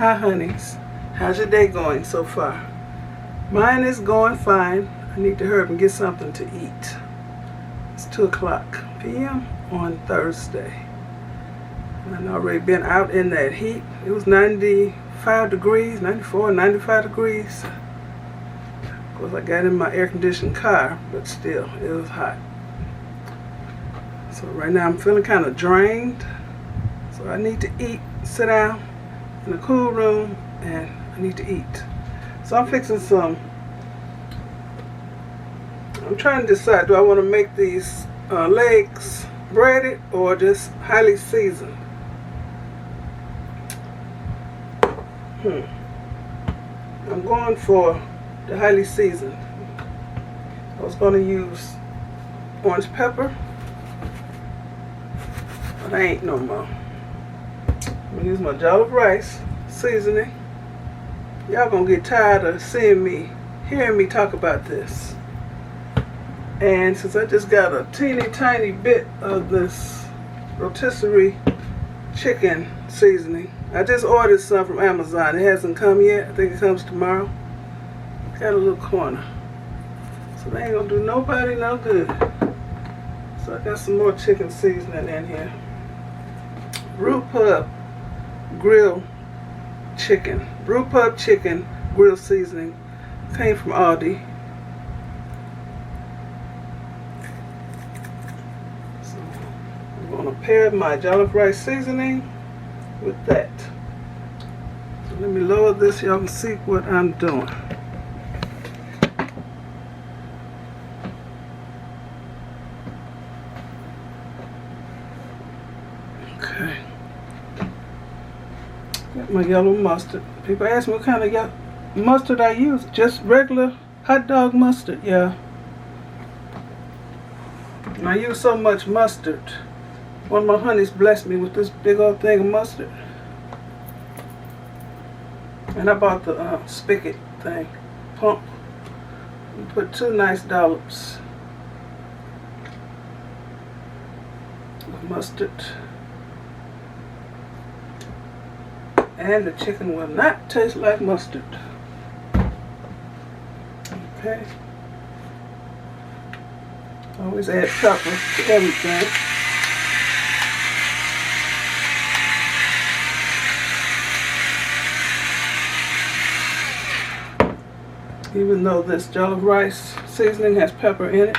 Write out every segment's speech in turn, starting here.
Hi honeys, how's your day going so far? Mine is going fine. I need to hurry up and get something to eat. It's 2:00 p.m. on Thursday. And I've already been out in that heat. It was 95 degrees, 94, 95 degrees. Of course I got in my air conditioned car, but still, it was hot. So right now I'm feeling kind of drained. So I need to eat, sit down in a cool room, and I need to eat. So I'm fixing I'm trying to decide, do I want to make these legs breaded or just highly seasoned? I'm going for the highly seasoned. I was going to use orange pepper, but I ain't no more. I'm going to use my jollof rice seasoning. Y'all going to get tired of hearing me talk about this. And since I just got a teeny tiny bit of this rotisserie chicken seasoning, I just ordered some from Amazon. It hasn't come yet. I think it comes tomorrow. Got a little corner. So they ain't going to do nobody no good. So I got some more chicken seasoning in here. Brew Pub Grill Chicken. Brew Pub Chicken Grill Seasoning. Came from Aldi. So I'm going to pair my jollof rice seasoning with that. So let me lower this so y'all can see what I'm doing. Okay. Got my yellow mustard. People ask me what kind of mustard I use. Just regular hot dog mustard, yeah. And I use so much mustard. One of my honeys blessed me with this big old thing of mustard. And I bought the spigot thing, pump. And put 2 nice dollops of mustard. And the chicken will not taste like mustard. Okay. Always add pepper to everything. Even though this jollof rice seasoning has pepper in it.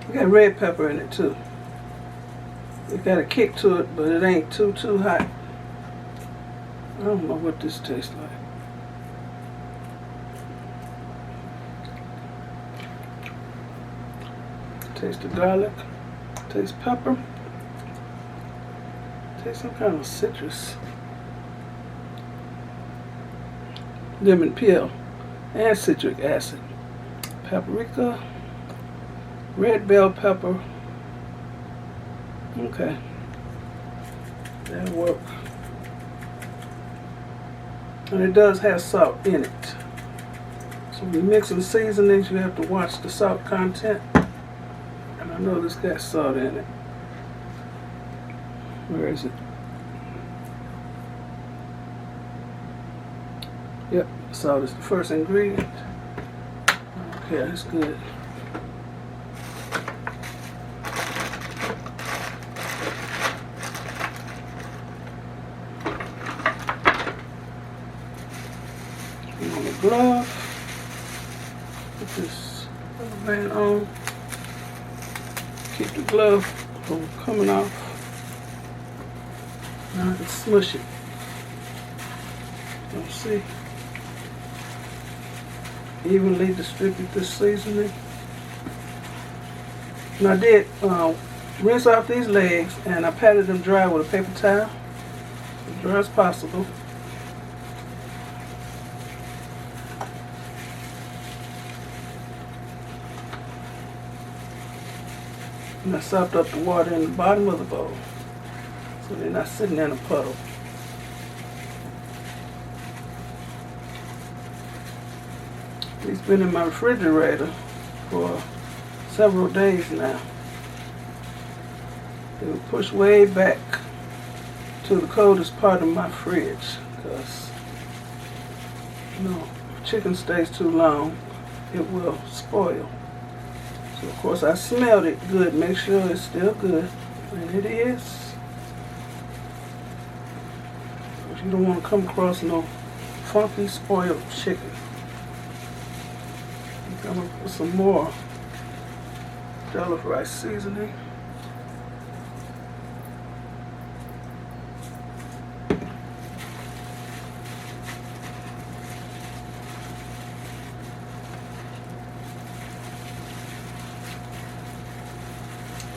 You got red pepper in it too. It got a kick to it, but it ain't too hot. I don't know what this tastes like. Taste the garlic. Taste pepper. Taste some kind of citrus. Lemon peel and citric acid. Paprika. Red bell pepper. Okay. That'll work. And it does have salt in it. So when you're mixing seasonings, you have to watch the salt content. And I know this got salt in it. Where is it? Yep, salt is the first ingredient. Okay, that's good. On the glove, put this rubber band on. Keep the glove from coming off. Now I can smush it. Let's see. Evenly distribute this seasoning. And I did rinse off these legs and I patted them dry with a paper towel, as dry as possible. And I sopped up the water in the bottom of the bowl, so they're not sitting in a puddle. These been in my refrigerator for several days now. It will push way back to the coldest part of my fridge, because if chicken stays too long, it will spoil. So of course I smelled it good, make sure it's still good, and it is. But you don't want to come across no funky spoiled chicken. I'm going to put some more jollof rice seasoning.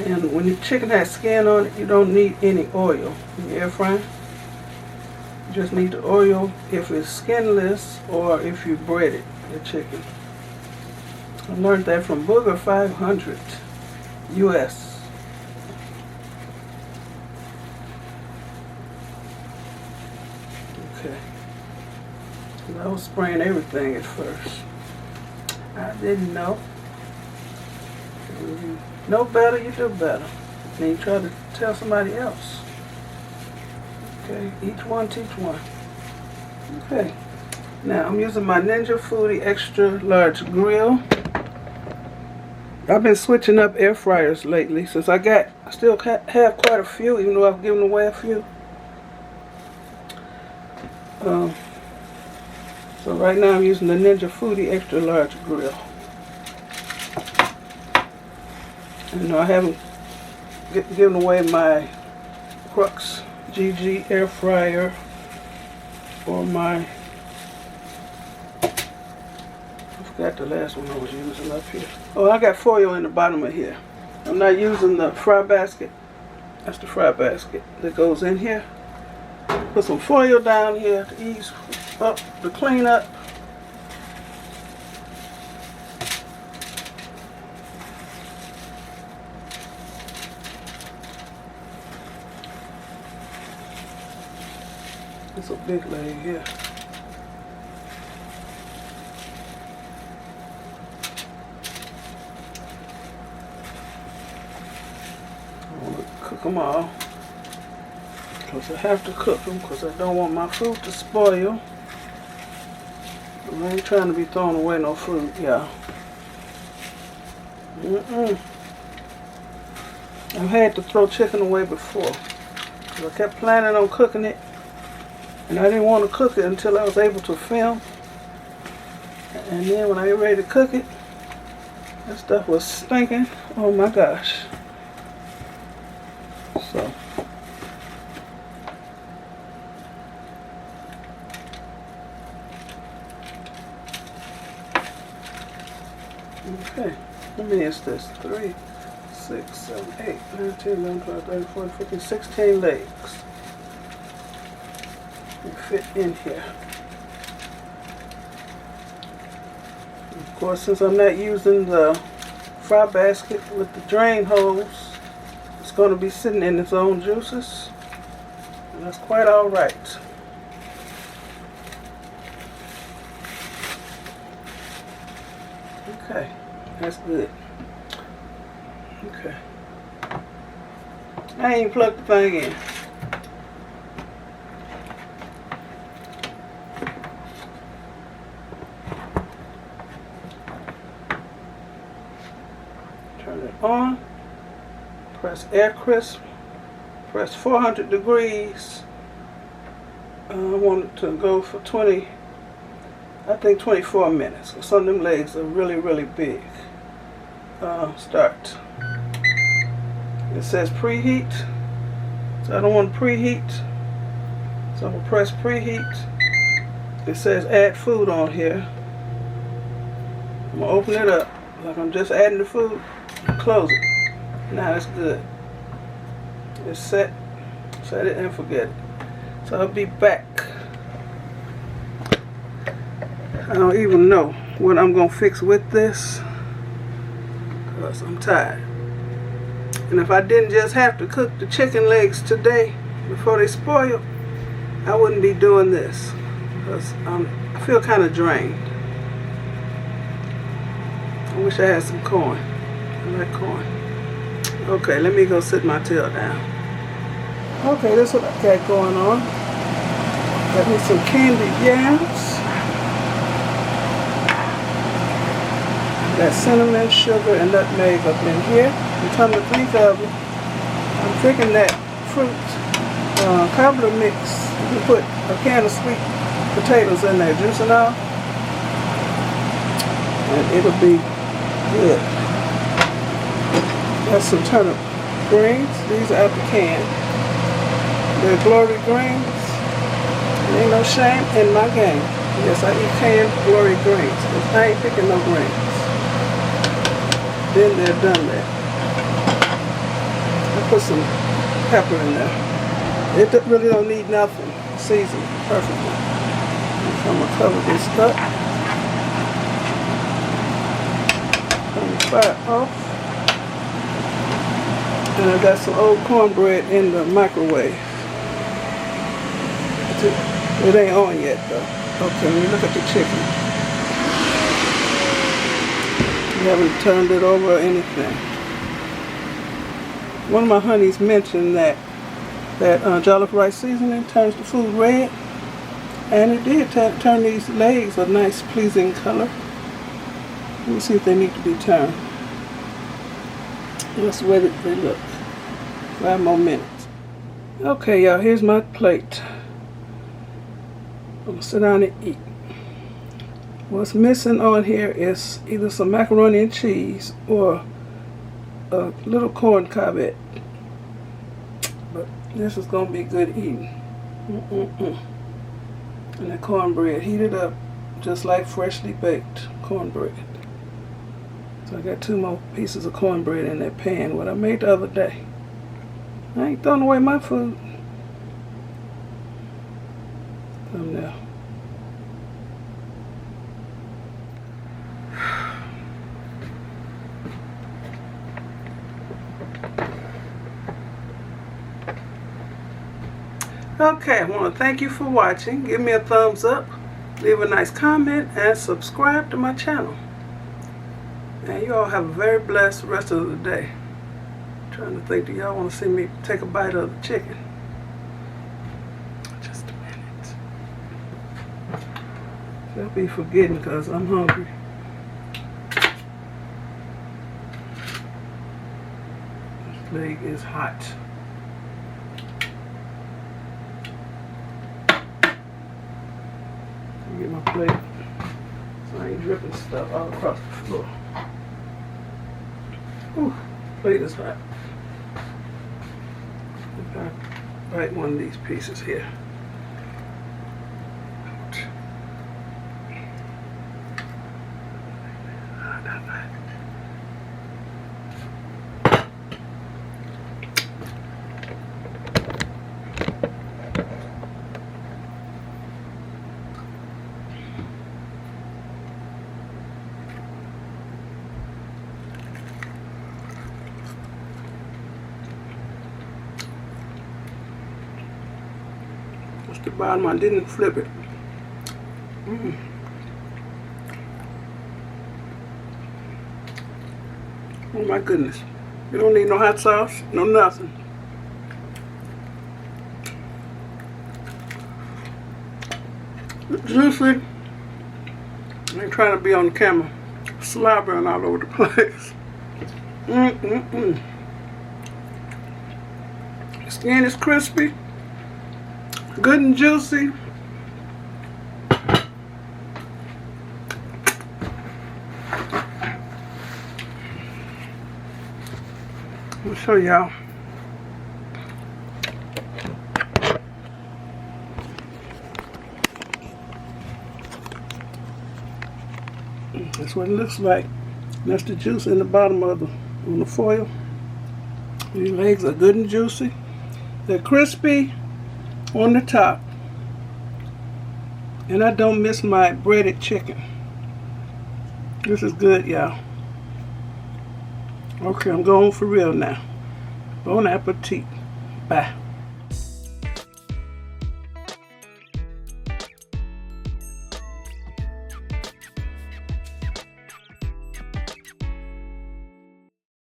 And when your chicken has skin on it, you don't need any oil in your air fryer. You just need the oil if it's skinless or if you breaded your chicken. I learned that from Booger 500 US. Okay. I was spraying everything at first. I didn't know. When you know better, you do better. And you try to tell somebody else. Okay, each one teach one. Okay. Now I'm using my Ninja Foodie Extra Large Grill. I've been switching up air fryers lately since I still have quite a few, even though I've given away a few. So right now I'm using the Ninja Foodie Extra Large Grill. And I haven't given away my Crux GG air fryer or my, I forgot the last one I was using up here. Oh, I got foil in the bottom of here. I'm not using the fry basket. That's the fry basket that goes in here. Put some foil down here to ease up the cleanup. It's a big leg here. I want to cook them all, because I have to cook them, because I don't want my food to spoil. I ain't trying to be throwing away no food, y'all. I've had to throw chicken away before, because I kept planning on cooking it, and I didn't want to cook it until I was able to film. And then when I get ready to cook it, that stuff was stinking. Oh my gosh. So. Okay. How many is this? 3, 6, 7, 8, 9, 10, 11, 12, 13, 14, 15, 16 legs. Fit in here. Of course, since I'm not using the fry basket with the drain holes, it's going to be sitting in its own juices, and that's quite all right. Okay, that's good. Okay, I ain't plugged the thing in. Turn it on, press air crisp, press 400 degrees. I want it to go for 24 minutes. Some of them legs are really, really big. Start. It says preheat, so I don't want to preheat. So I'm going to press preheat. It says add food on here. I'm going to open it up like I'm just adding the food. Close it. Now it's good. It's set. Set it and forget it. So I'll be back. I don't even know what I'm going to fix with this, because I'm tired. And if I didn't just have to cook the chicken legs today before they spoil, I wouldn't be doing this, because I feel kind of drained. I wish I had some corn. I like corn. Okay, let me go sit my tail down. Okay, this is what I got going on. Got me some candied yams. Got cinnamon, sugar, and nutmeg up in here. In terms of 3 of them, I'm drinking that fruit cobbler mix. You can put a can of sweet potatoes in there, juice and all, and it'll be good. Got some turnip greens. These are out the can. They're glory greens. There ain't no shame in my game. Yes, I eat canned glory greens. I ain't picking no greens. Then they're done there. I put some pepper in there. It really don't need nothing. Seasoned perfectly. So I'm going to cover this up. Turn the fire off. And I got some old cornbread in the microwave. It ain't on yet though. Okay, let me look at the chicken. You haven't turned it over or anything. One of my honeys mentioned that jollof rice seasoning turns the food red, and it did turn these legs a nice pleasing color. Let me see if they need to be turned. That's the way that they look. 5 more minutes. Okay, y'all, here's my plate. I'm gonna sit down and eat. What's missing on here is either some macaroni and cheese or a little corn cobbett. But this is gonna be good eating. And the cornbread heated up just like freshly baked cornbread. So I got 2 more pieces of cornbread in that pan, what I made the other day. I ain't throwing away my food. Come now. Okay, I want to thank you for watching. Give me a thumbs up, leave a nice comment, and subscribe to my channel. And you all have a very blessed rest of the day. I'm trying to think, do y'all want to see me take a bite of the chicken? Just a minute. I'll be forgetting because I'm hungry. This leg is hot. Get my plate so I ain't dripping stuff all across the floor. Ooh, plate is hot. If I bite one of these pieces here. Ouch. That's the bottom. I didn't flip it. Oh my goodness. You don't need no hot sauce, no nothing. Juicy. I ain't trying to be on the camera. Slobbering all over the place. The skin is crispy. Good and juicy. I'll show y'all. That's what it looks like. That's the juice in the bottom of on the foil. These legs are good and juicy. They're crispy on the top. And I don't miss my breaded chicken. This is good, y'all. Okay, I'm going for real now. Bon appetit. Bye.